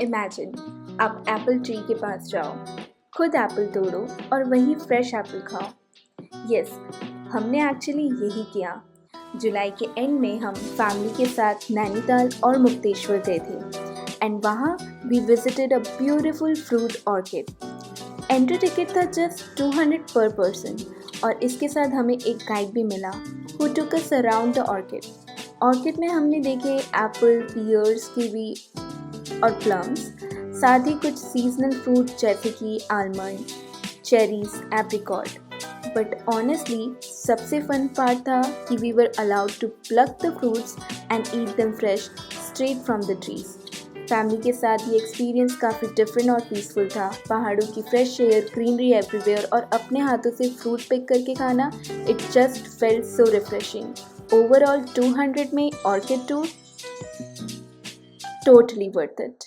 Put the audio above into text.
Imagine आप Apple tree के पास जाओ, खुद एप्पल तोड़ो और वही फ्रेश एप्पल खाओ। यस, हमने एक्चुअली यही किया। जुलाई के एंड में हम फैमिली के साथ नैनीताल और मुक्तेश्वर गए थे एंड वहाँ we visited a beautiful fruit orchid. Entry ticket था जस्ट 200 पर पर्सन और इसके साथ हमें एक गाइड भी मिला who took us around the orchard. Orchard में हमने देखे एप्पल, पियर्स, कीवी और प्लम्स, साथ ही कुछ सीजनल फ्रूट जैसे कि almond, cherries, apricot. But honestly सबसे फन पार्ट था कि we were allowed to pluck the fruits and eat them fresh straight from the trees. Family के साथ ये एक्सपीरियंस काफ़ी डिफरेंट और पीसफुल था। पहाड़ों की फ्रेश एयर, ग्रीनरी एवरीवेयर और अपने हाथों से फ्रूट पिक करके खाना, it just felt so refreshing. Overall 200 में orchid tour totally worth it.